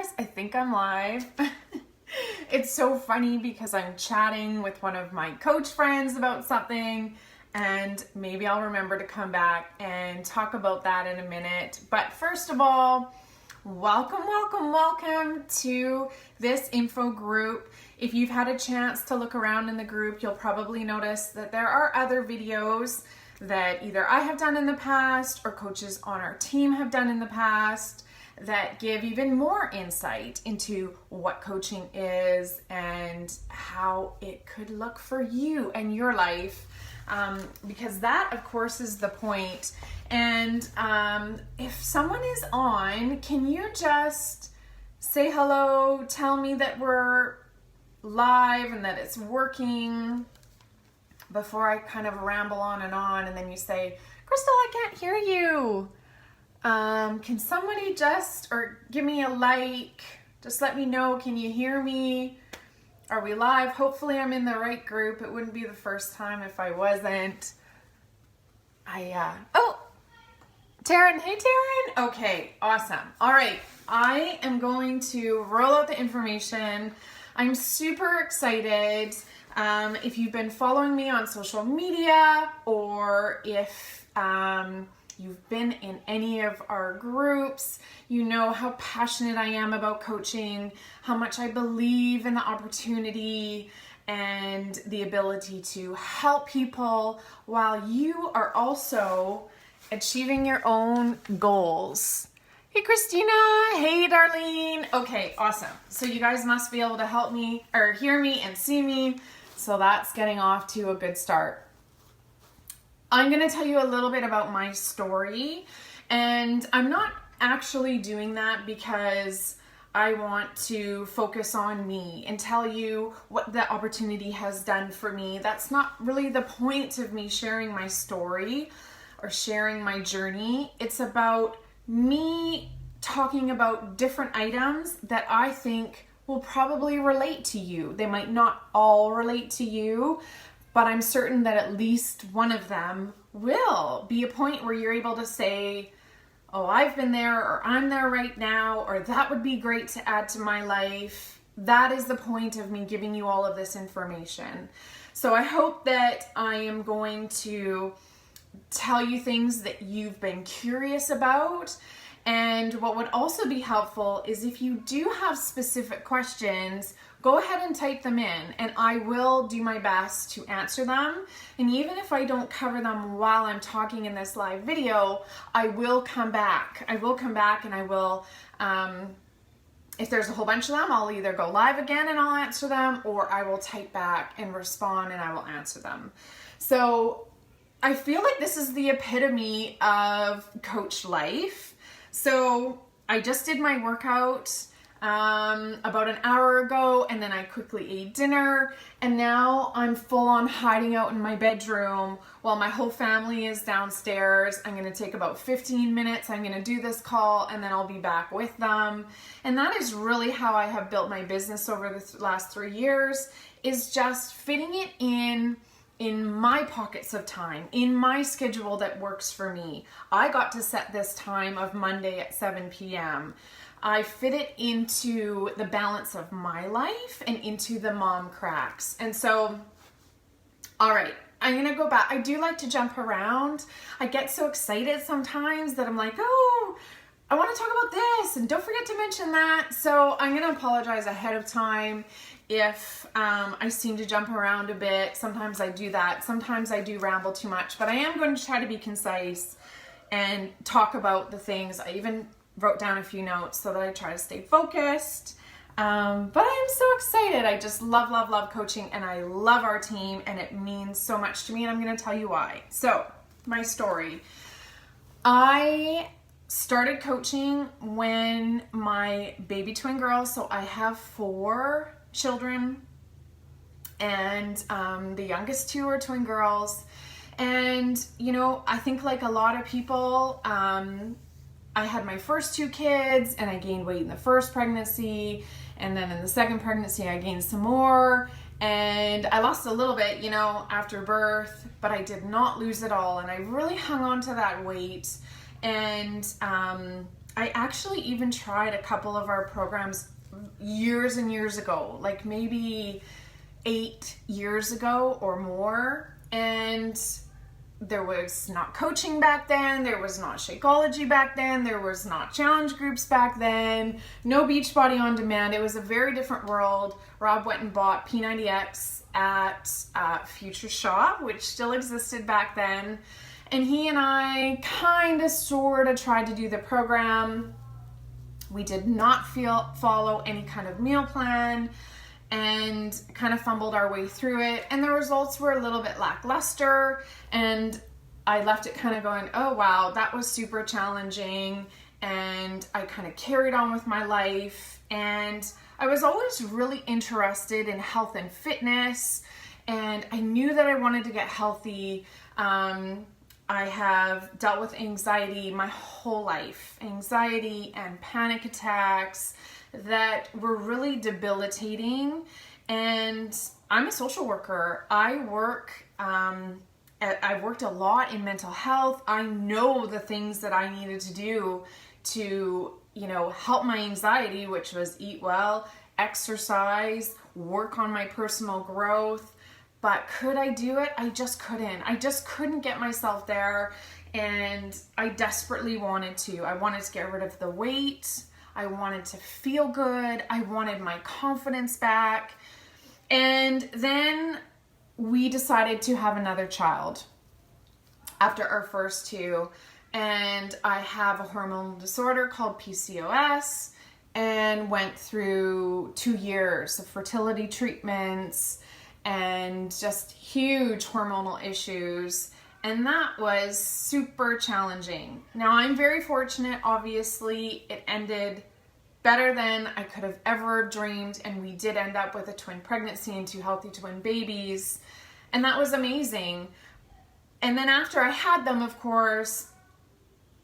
guys, I think I'm live. It's so funny because I'm chatting with one of my coach friends about something, and maybe I'll remember to come back and talk about that in a minute. But first of all, welcome to this info group. If you've had a chance to look around in the group, you'll probably notice that there are other videos that either I have done in the past or coaches on our team have done in the past that give even more insight into what coaching is and how it could look for you and your life, because that, of course, is the point. And if someone is on, can you just say hello, tell me that we're live and that it's working before I kind of ramble on, and then you say, Crystal, I can't hear you. Can somebody or give me a like, just let me know, can you hear me? Are we live? Hopefully I'm in the right group. It wouldn't be the first time if I wasn't. Oh, Taryn, hey Taryn. Okay, awesome. All right, I am going to roll out the information. I'm super excited. If you've been following me on social media, or if you've been in any of our groups, you know how passionate I am about coaching, how much I believe in the opportunity and the ability to help people while you are also achieving your own goals. Hey Christina, hey Darlene. Okay, awesome. So you guys must be able to help me or hear me and see me. So that's getting off to a good start. I'm going to tell you a little bit about my story, and I'm not actually doing that because I want to focus on me and tell you what the opportunity has done for me. That's not really the point of me sharing my story or sharing my journey. It's about me talking about different items that I think will probably relate to you. They might not all relate to you, but I'm certain that at least one of them will be a point where you're able to say, oh, I've been there, or I'm there right now, or that would be great to add to my life. That is the point of me giving you all of this information. So I hope that I am going to tell you things that you've been curious about. And what would also be helpful is if you do have specific questions, go ahead and type them in, and I will do my best to answer them. And even if I don't cover them while I'm talking in this live video, I will come back. And I will, if there's a whole bunch of them, I'll either go live again and I'll answer them, or I will type back and respond and I will answer them. So I feel like this is the epitome of coach life. So I just did my workout about an hour ago, and then I quickly ate dinner, and now I'm full on hiding out in my bedroom while my whole family is downstairs. I'm going to take about 15 minutes. I'm going to do this call, and then I'll be back with them. And that is really how I have built my business over the last 3 years, is just fitting it in my pockets of time, in my schedule that works for me. I got to set this time of Monday at 7 p.m. I fit it into the balance of my life and into the mom cracks. And so, all right, I'm going to go back. I do like to jump around. I get so excited sometimes that I'm like, oh, I want to talk about this, and don't forget to mention that. So I'm going to apologize ahead of time if I seem to jump around a bit. Sometimes I do that. Sometimes I do ramble too much, but I am going to try to be concise and talk about the things. I even wrote down a few notes so that I try to stay focused. But I am so excited. I just love coaching, and I love our team, and it means so much to me, and I'm going to tell you why. So my story. I started coaching when my baby twin girls, so I have 4 children, and the youngest 2 are twin girls. And you know, I think like a lot of people, I had my first 2 kids, and I gained weight in the first pregnancy, and then in the second pregnancy I gained some more, and I lost a little bit, you know, after birth, but I did not lose it all, and I really hung on to that weight. And I actually even tried a couple of our programs years and years ago, like maybe 8 years ago or more. And there was not coaching back then. There was not Shakeology back then. There was not challenge groups back then. No Beachbody On Demand. It was a very different world. Rob went and bought P90X at Future Shop, which still existed back then. And he and I kind of sort of tried to do the program. We did not follow any kind of meal plan and kind of fumbled our way through it. And the results were a little bit lackluster. And I left it kind of going, oh wow, that was super challenging. And I kind of carried on with my life. And I was always really interested in health and fitness. And I knew that I wanted to get healthy. I have dealt with anxiety my whole life, anxiety and panic attacks that were really debilitating. And I'm a social worker. I've worked a lot in mental health. I know the things that I needed to do to, help my anxiety, which was eat well, exercise, work on my personal growth. But could I do it? I just couldn't. I just couldn't get myself there. And I desperately wanted to. I wanted to get rid of the weight. I wanted to feel good. I wanted my confidence back. And then we decided to have another child after our first two. And I have a hormonal disorder called PCOS and went through 2 years of fertility treatments and just huge hormonal issues. And that was super challenging. Now, I'm very fortunate. Obviously, it ended better than I could have ever dreamed. And we did end up with a twin pregnancy and 2 healthy twin babies. And that was amazing. And then after I had them, of course,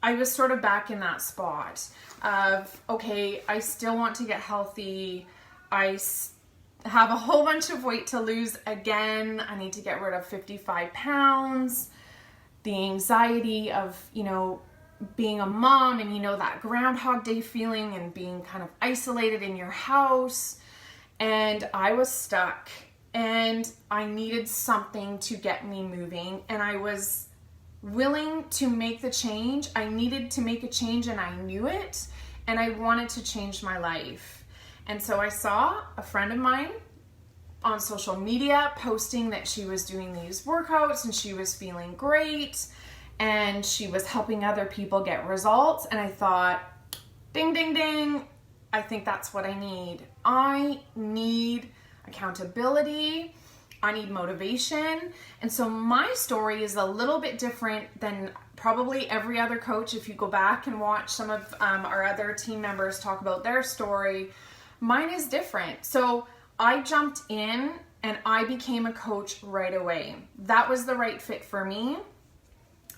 I was sort of back in that spot of, okay, I still want to get healthy. I have a whole bunch of weight to lose again. I need to get rid of 55 pounds. The anxiety of, being a mom and, that Groundhog Day feeling and being kind of isolated in your house. And I was stuck and I needed something to get me moving. And I was willing to make the change. I needed to make a change and I knew it. And I wanted to change my life. And so I saw a friend of mine on social media posting that she was doing these workouts and she was feeling great and she was helping other people get results. And I thought, ding, ding, ding, I think that's what I need. I need accountability. I need motivation. And so my story is a little bit different than probably every other coach. If you go back and watch some of our other team members talk about their story, mine is different. So I jumped in and I became a coach right away. That was the right fit for me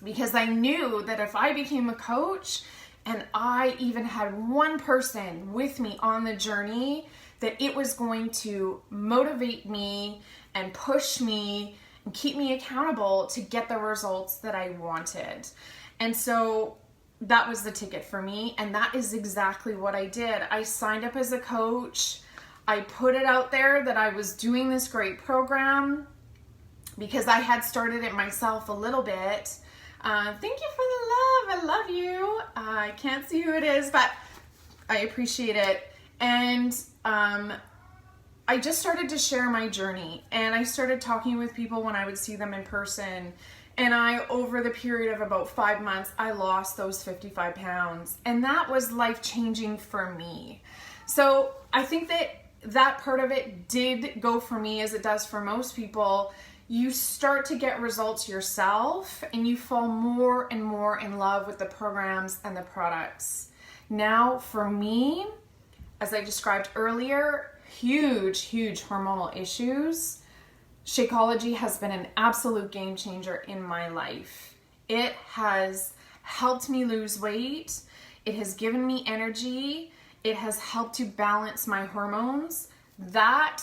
because I knew that if I became a coach and I even had one person with me on the journey, that it was going to motivate me and push me and keep me accountable to get the results that I wanted. And so that was the ticket for me. And that is exactly what I did. I signed up as a coach. I put it out there that I was doing this great program because I had started it myself a little bit. Thank you for the love. I love you. I can't see who it is, but I appreciate it. And I just started to share my journey and I started talking with people when I would see them in person. And over the period of about 5 months, I lost those 55 pounds. And that was life-changing for me. So I think that part of it did go for me as it does for most people. You start to get results yourself and you fall more and more in love with the programs and the products. Now for me, as I described earlier, huge hormonal issues. Shakeology has been an absolute game changer in my life. It has helped me lose weight. It has given me energy. It has helped to balance my hormones. That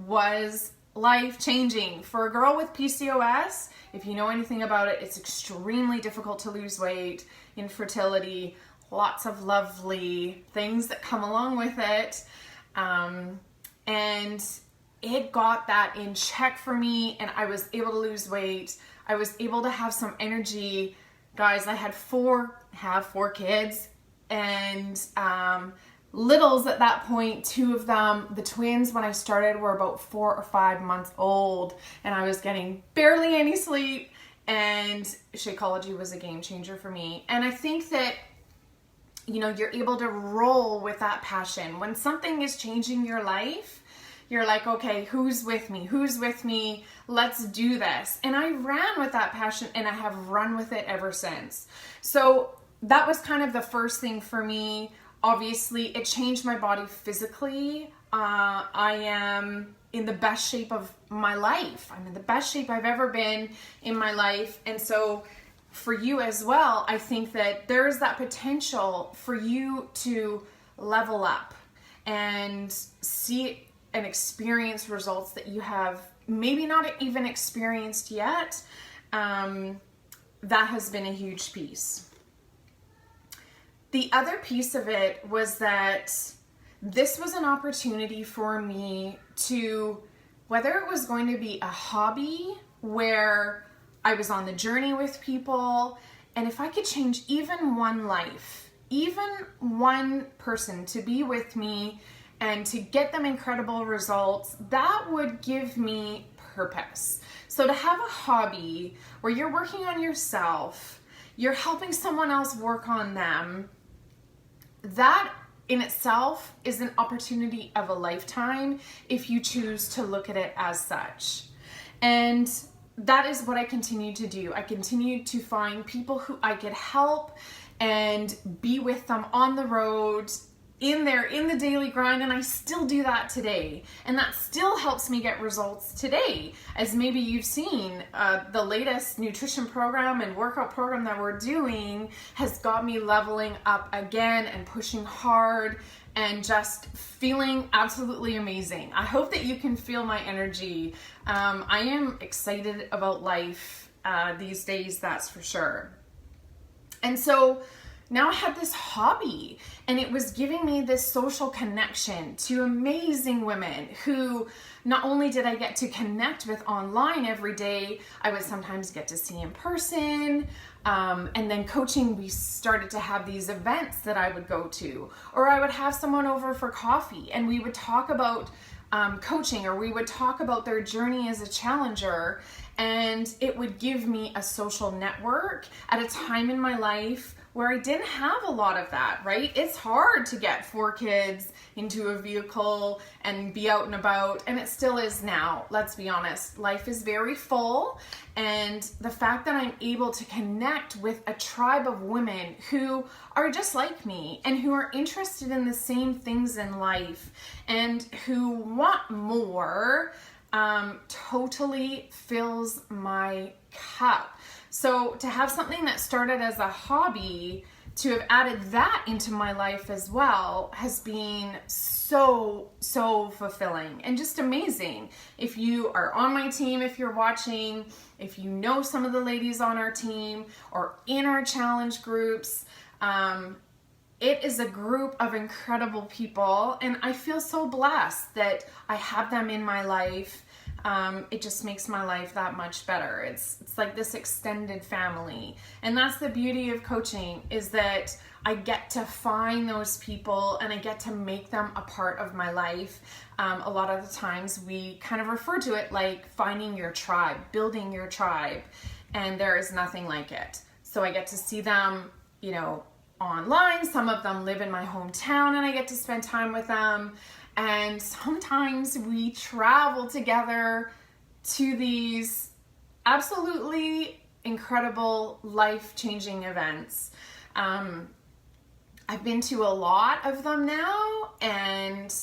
was life-changing. For a girl with PCOS, if you know anything about it, it's extremely difficult to lose weight. Infertility, lots of lovely things that come along with it. And it got that in check for me, and I was able to lose weight. I was able to have some energy. Guys, I have four kids, and littles at that point, two of them. The twins, when I started, were about 4 or 5 months old, and I was getting barely any sleep, and Shakeology was a game changer for me. And I think that, you know, you're able to roll with that passion. When something is changing your life, you're like, okay, who's with me? Who's with me? Let's do this. And I ran with that passion, and I have run with it ever since. So that was kind of the first thing for me. Obviously, it changed my body physically. I am in the best shape of my life. I'm in the best shape I've ever been in my life. And so for you as well, I think that there is that potential for you to level up and see and experience results that you have maybe not even experienced yet. That has been a huge piece. The other piece of it was that this was an opportunity for me to, whether it was going to be a hobby where I was on the journey with people, and if I could change even one life, even one person to be with me and to get them incredible results, that would give me purpose. So to have a hobby where you're working on yourself, you're helping someone else work on them, that in itself is an opportunity of a lifetime if you choose to look at it as such. And that is what I continue to do. I continue to find people who I could help and be with them on the road, in the daily grind, and I still do that today. And that still helps me get results today. As maybe you've seen, the latest nutrition program and workout program that we're doing has got me leveling up again and pushing hard and just feeling absolutely amazing. I hope that you can feel my energy. I am excited about life these days, that's for sure. And so now I had this hobby, and it was giving me this social connection to amazing women who not only did I get to connect with online every day, I would sometimes get to see in person. And then coaching, we started to have these events that I would go to, or I would have someone over for coffee and we would talk about coaching, or we would talk about their journey as a challenger, and it would give me a social network at a time in my life where I didn't have a lot of that, right? It's hard to get 4 kids into a vehicle and be out and about, and it still is now. Let's be honest, life is very full, and the fact that I'm able to connect with a tribe of women who are just like me and who are interested in the same things in life and who want more totally fills my cup. So to have something that started as a hobby, to have added that into my life as well, has been so fulfilling and just amazing. If you are on my team, if you're watching, if you know some of the ladies on our team or in our challenge groups, it is a group of incredible people, and I feel so blessed that I have them in my life. It just makes my life that much better. It's like this extended family. And that's the beauty of coaching, is that I get to find those people and I get to make them a part of my life. A lot of the times we kind of refer to it like finding your tribe, building your tribe, and there is nothing like it. So I get to see them, you know, online. Some of them live in my hometown and I get to spend time with them. And sometimes we travel together to these absolutely incredible life-changing events. I've been to a lot of them now, and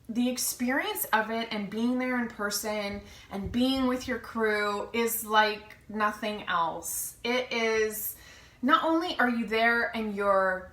the experience of it and being there in person and being with your crew is like nothing else. It is, not only are you there and you're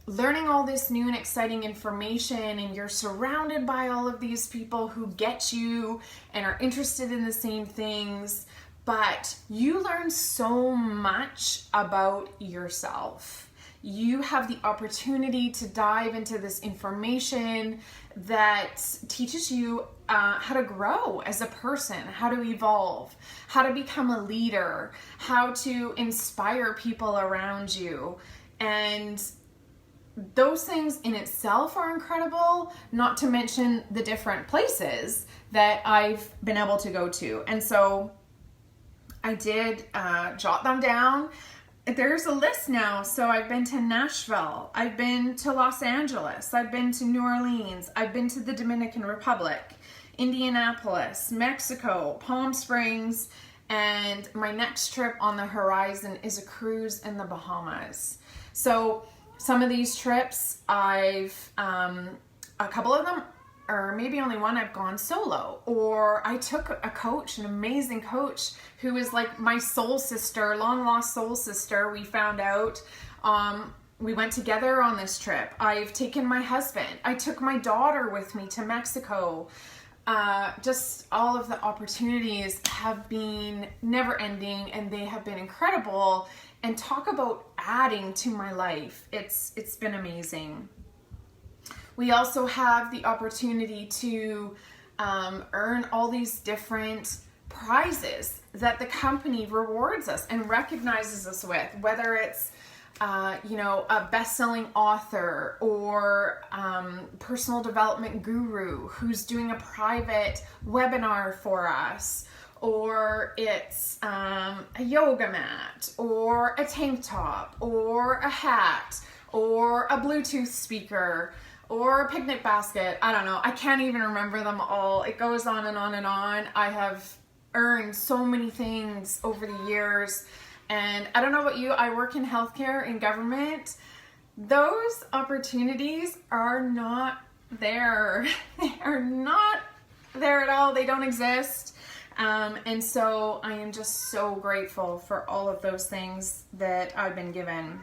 learning all this new and exciting information and you're surrounded by all of these people who get you and are interested in the same things, but you learn so much about yourself. you have the opportunity to dive into this information that teaches you how to grow as a person, how to evolve, how to become a leader, how to inspire people around you. And those things in itself are incredible, not to mention the different places that I've been able to go to. And so I did jot them down. There's a list now. So I've been to Nashville, I've been to Los Angeles, I've been to New Orleans, I've been to the Dominican Republic, Indianapolis, Mexico, Palm Springs, and my next trip on the horizon is a cruise in the Bahamas. So some of these trips I've, a couple of them, or maybe only one, I've gone solo, or I took a coach, an amazing coach who is like my soul sister, long lost soul sister. We found out, we went together on this trip. I've taken my husband. I took my daughter with me to Mexico. Just all of the opportunities have been never ending, and they have been incredible. And talk about adding to my life. It's been amazing. We also have the opportunity to earn all these different prizes that the company rewards us and recognizes us with, whether it's a best-selling author or personal development guru who's doing a private webinar for us, or it's a yoga mat, or a tank top, or a hat, or a Bluetooth speaker, or a picnic basket. I don't know. I can't even remember them all. It goes on and on and on. I have earned so many things over the years. And I don't know about you, I work in healthcare, in government. Those opportunities are not there. They are not there at all. They don't exist. And so I am just so grateful for all of those things that I've been given.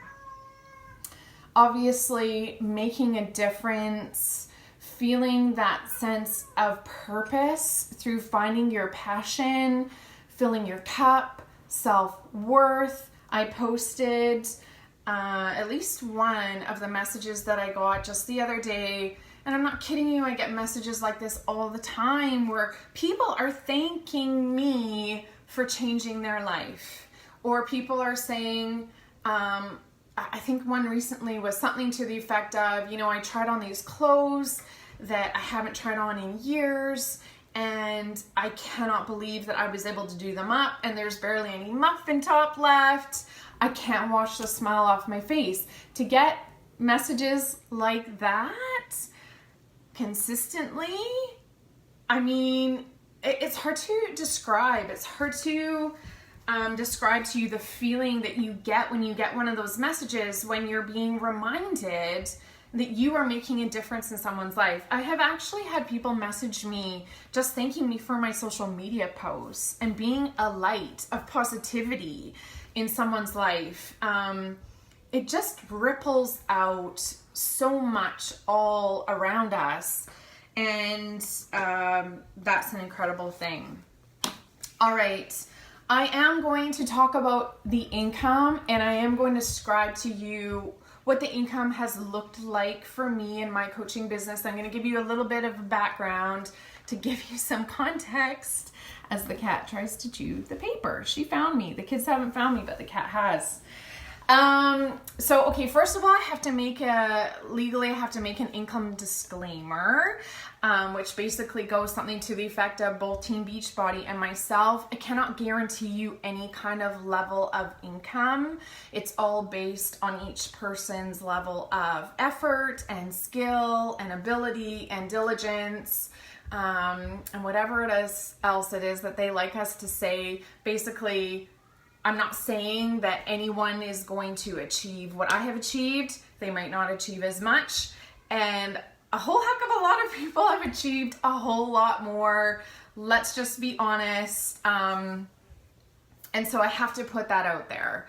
Obviously, making a difference, feeling that sense of purpose through finding your passion, filling your cup, self-worth. I posted at least one of the messages that I got just the other day. And I'm not kidding you, I get messages like this all the time where people are thanking me for changing their life. Or people are saying, I think one recently was something to the effect of, I tried on these clothes that I haven't tried on in years, and I cannot believe that I was able to do them up, and there's barely any muffin top left. I can't wash the smile off my face. To get messages like that consistently, I mean, it's hard to describe. It's hard to describe to you the feeling that you get when you get one of those messages, when you're being reminded that you are making a difference in someone's life. I have actually had people message me just thanking me for my social media posts and being a light of positivity in someone's life. It just ripples out so much all around us, and that's an incredible thing. All right, I am going to talk about the income, and I am going to describe to you what the income has looked like for me in my coaching business. I'm going to give you a little bit of a background to give you some context as the cat tries to chew the paper. She found me. The kids haven't found me, but the cat has. Okay, first of all, I have to make an income disclaimer, which basically goes something to the effect of both Team Beachbody and myself. I cannot guarantee you any kind of level of income. It's all based on each person's level of effort and skill and ability and diligence. And whatever else it is that they like us to say. Basically, I'm not saying that anyone is going to achieve what I have achieved. They might not achieve as much. And a whole heck of a lot of people have achieved a whole lot more. Let's just be honest. And so I have to put that out there.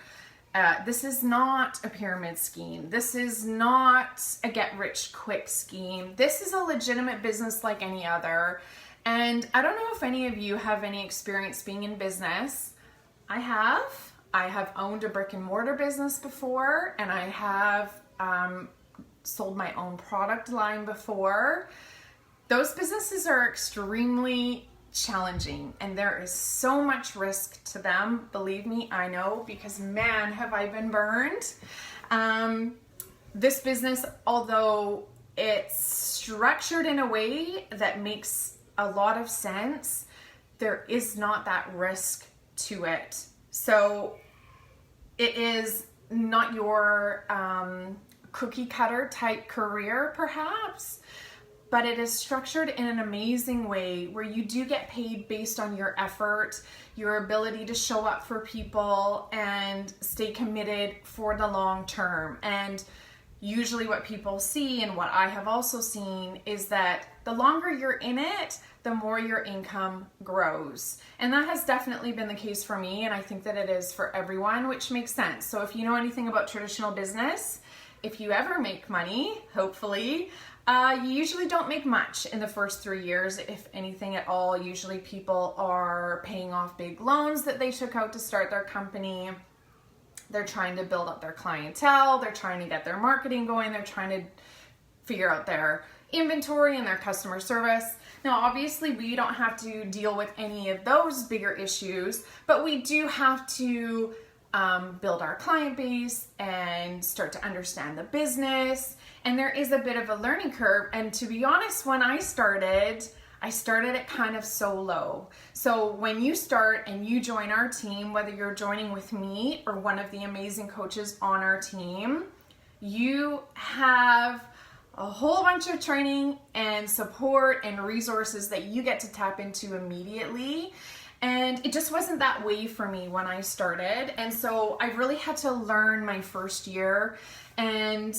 This is not a pyramid scheme. This is not a get-rich-quick scheme. This is a legitimate business like any other. And I don't know if any of you have any experience being in business. I have. I have owned a brick and mortar business before, and I have sold my own product line before. Those businesses are extremely challenging, and there is so much risk to them. Believe me, I know, because man, have I been burned. This business, although it's structured in a way that makes a lot of sense, there is not that risk to it. So it is not your cookie cutter type career, perhaps, but it is structured in an amazing way where you do get paid based on your effort, your ability to show up for people and stay committed for the long term. And usually what people see, and what I have also seen, is that the longer you're in it, the more your income grows. And that has definitely been the case for me, and I think that it is for everyone, which makes sense. So if you know anything about traditional business, if you ever make money, hopefully, you usually don't make much in the first 3 years, if anything at all. Usually people are paying off big loans that they took out to start their company. They're trying to build up their clientele. They're trying to get their marketing going. They're trying to figure out their inventory and their customer service. Now, obviously, we don't have to deal with any of those bigger issues, but we do have to build our client base and start to understand the business. And there is a bit of a learning curve. And to be honest, when I started it kind of solo. So when you start and you join our team, whether you're joining with me or one of the amazing coaches on our team, you have a whole bunch of training and support and resources that you get to tap into immediately. And it just wasn't that way for me when I started. And so I really had to learn my first year, and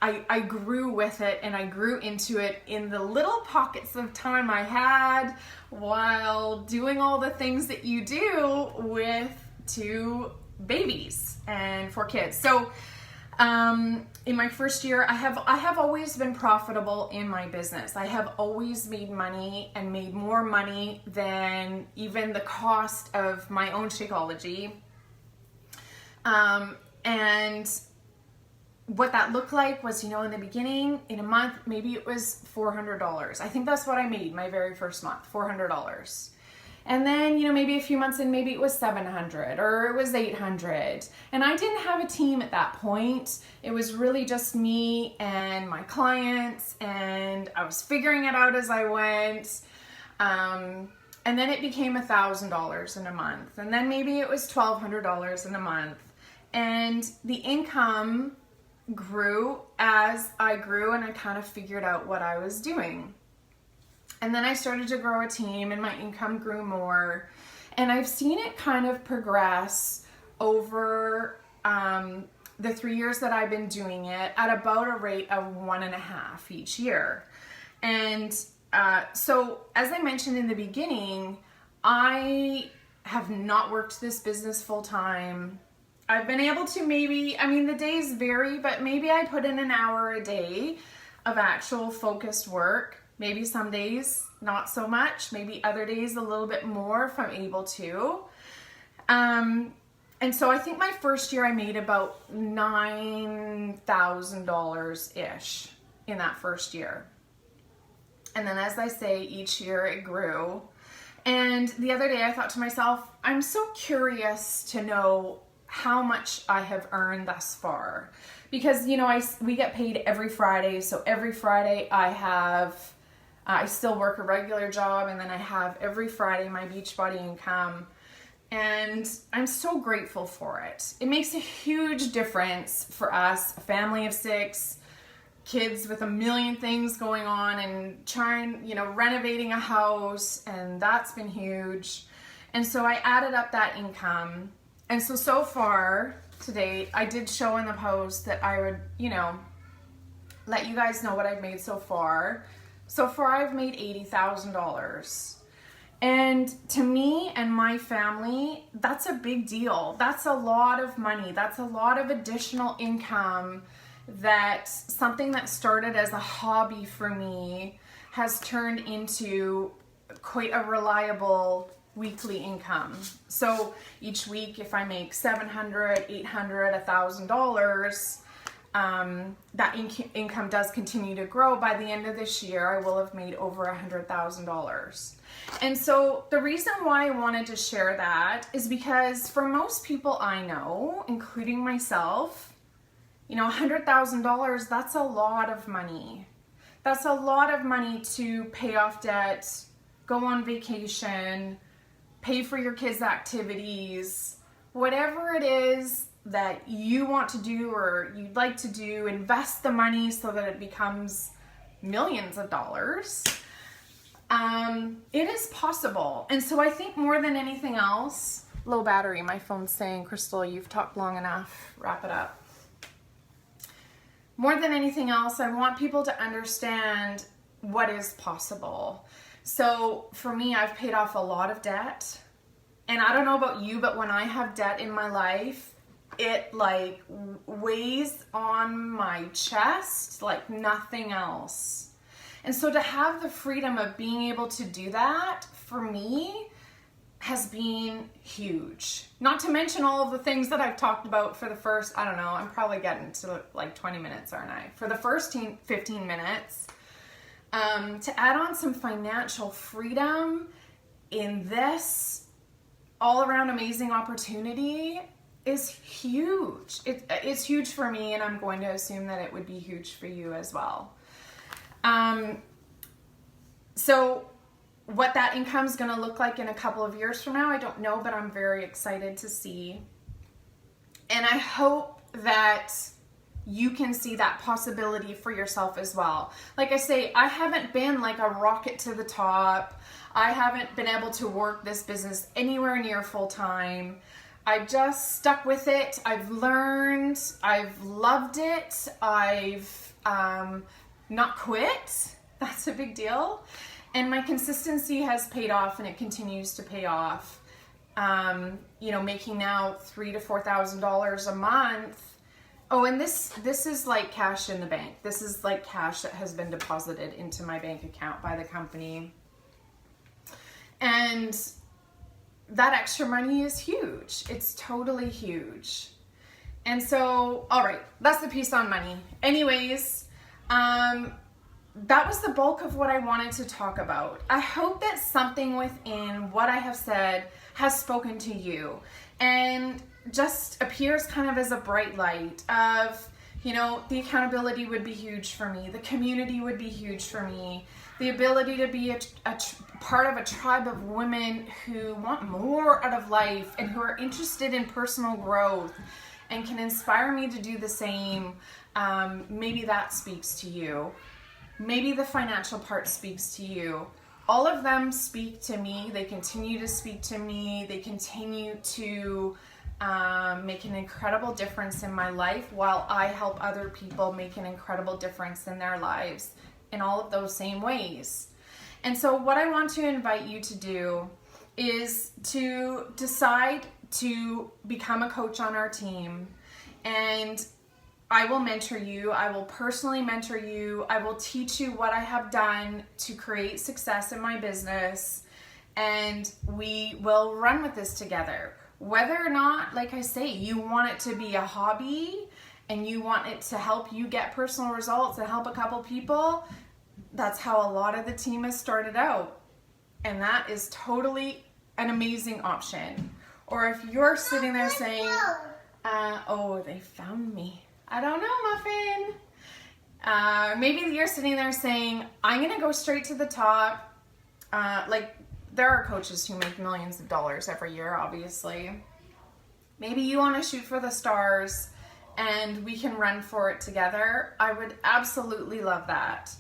I grew with it, and I grew into it in the little pockets of time I had while doing all the things that you do with 2 babies and 4 kids. So in my first year, I have always been profitable in my business. I have always made money, and made more money than even the cost of my own Shakeology. And what that looked like was, in the beginning, in a month, maybe it was $400. I think that's what I made my very first month, $400. And then, maybe a few months in, maybe it was $700 or it was $800. And I didn't have a team at that point. It was really just me and my clients, and I was figuring it out as I went. And then it became $1,000 in a month. And then maybe it was $1,200 in a month. And the income grew as I grew, and I kind of figured out what I was doing. And then I started to grow a team, and my income grew more. And I've seen it kind of progress over the 3 years that I've been doing it at about a rate of 1.5 each year. And so as I mentioned in the beginning, I have not worked this business full time. I've been able to the days vary, but maybe I put in an hour a day of actual focused work. Maybe some days not so much, maybe other days a little bit more if I'm able to. And so I think my first year I made about $9,000-ish in that first year. And then, as I say, each year it grew. And the other day I thought to myself, I'm so curious to know how much I have earned thus far. Because, we get paid every Friday. So every Friday I still work a regular job, and then I have every Friday my Beachbody income. And I'm so grateful for it. It makes a huge difference for us, a family of 6, kids with a million things going on, and renovating a house, and that's been huge. And so I added up that income. And so far today, I did show in the post that I would, let you guys know what I've made so far. So far, I've made $80,000. And to me and my family, that's a big deal. That's a lot of money. That's a lot of additional income. That something that started as a hobby for me has turned into quite a reliable weekly income. So each week, if I make $700, $800, $1,000, that income does continue to grow. By the end of this year, I will have made over $100,000. And so the reason why I wanted to share that is because for most people I know, including myself, you know, $100,000, that's a lot of money. That's a lot of money to pay off debt, go on vacation, pay for your kids' activities, whatever it is that you want to do or you'd like to do, invest the money so that it becomes millions of dollars. It is possible. And so I think more than anything else, low battery, my phone's saying, Crystal, you've talked long enough, wrap it up. More than anything else, I want people to understand what is possible. So for me, I've paid off a lot of debt. And I don't know about you, but when I have debt in my life, it like weighs on my chest like nothing else. And so to have the freedom of being able to do that for me has been huge. Not to mention all of the things that I've talked about for the first, I don't know, I'm probably getting to like 20 minutes, aren't I? For the first 15 minutes, to add on some financial freedom in this all around amazing opportunity is huge. It's huge for me, and I'm going to assume that it would be huge for you as well. So what that income is going to look like in a couple of years from now, I don't know, but I'm very excited to see. And I hope that you can see that possibility for yourself as well. Like I say, I haven't been like a rocket to the top. I haven't been able to work this business anywhere near full time. I've just stuck with it. I've learned. I've loved it. I've not quit. That's a big deal. And my consistency has paid off, and it continues to pay off. You know, making now $3,000 to $4,000 a month. Oh, and this is like cash in the bank. This is like cash that has been deposited into my bank account by the company. And that extra money is huge. It's totally huge. And so, all right, that's the piece on money. Anyways, that was the bulk of what I wanted to talk about. I hope that something within what I have said has spoken to you and just appears kind of as a bright light of, you know, the accountability would be huge for me. The community would be huge for me. The ability to be a part of a tribe of women who want more out of life and who are interested in personal growth and can inspire me to do the same. Maybe that speaks to you. Maybe the financial part speaks to you. All of them speak to me. They continue to speak to me. They continue to make an incredible difference in my life while I help other people make an incredible difference in their lives in all of those same ways. And so what I want to invite you to do is to decide to become a coach on our team, and I will mentor you. I will personally mentor you. I will teach you what I have done to create success in my business, and we will run with this together. Whether or not, like I say, you want it to be a hobby and you want it to help you get personal results and help a couple people, that's how a lot of the team has started out. And that is totally an amazing option. Or if you're sitting there saying, oh, they found me. I don't know, Muffin. Maybe you're sitting there saying, I'm going to go straight to the top. Like, there are coaches who make millions of dollars every year, obviously. Maybe you want to shoot for the stars and we can run for it together. I would absolutely love that.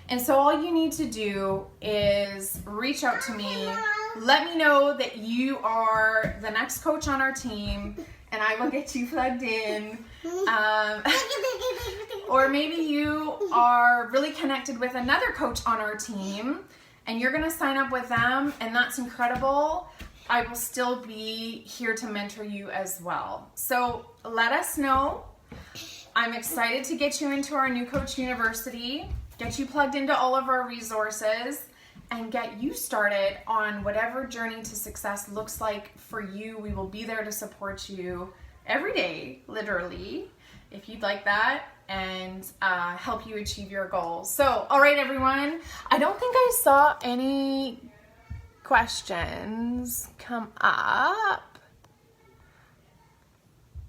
And so all you need to do is reach out to me. Let me know that you are the next coach on our team, and I will get you plugged in. Or maybe you are really connected with another coach on our team and you're going to sign up with them, and that's incredible. I will still be here to mentor you as well. So let us know. I'm excited to get you into our New Coach University, get you plugged into all of our resources, and get you started on whatever journey to success looks like for you. We will be there to support you every day, literally, if you'd like that, and help you achieve your goals. So, all right, everyone, I don't think I saw any questions come up.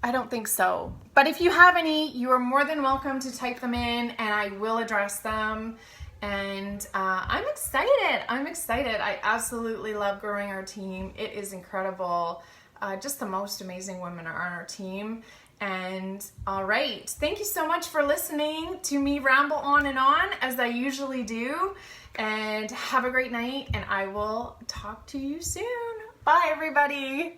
I don't think so. But if you have any, you are more than welcome to type them in and I will address them. And I'm excited. I absolutely love growing our team. It is incredible. Just the most amazing women are on our team. And all right, thank you so much for listening to me ramble on and on as I usually do. And have a great night, and I will talk to you soon. Bye, everybody.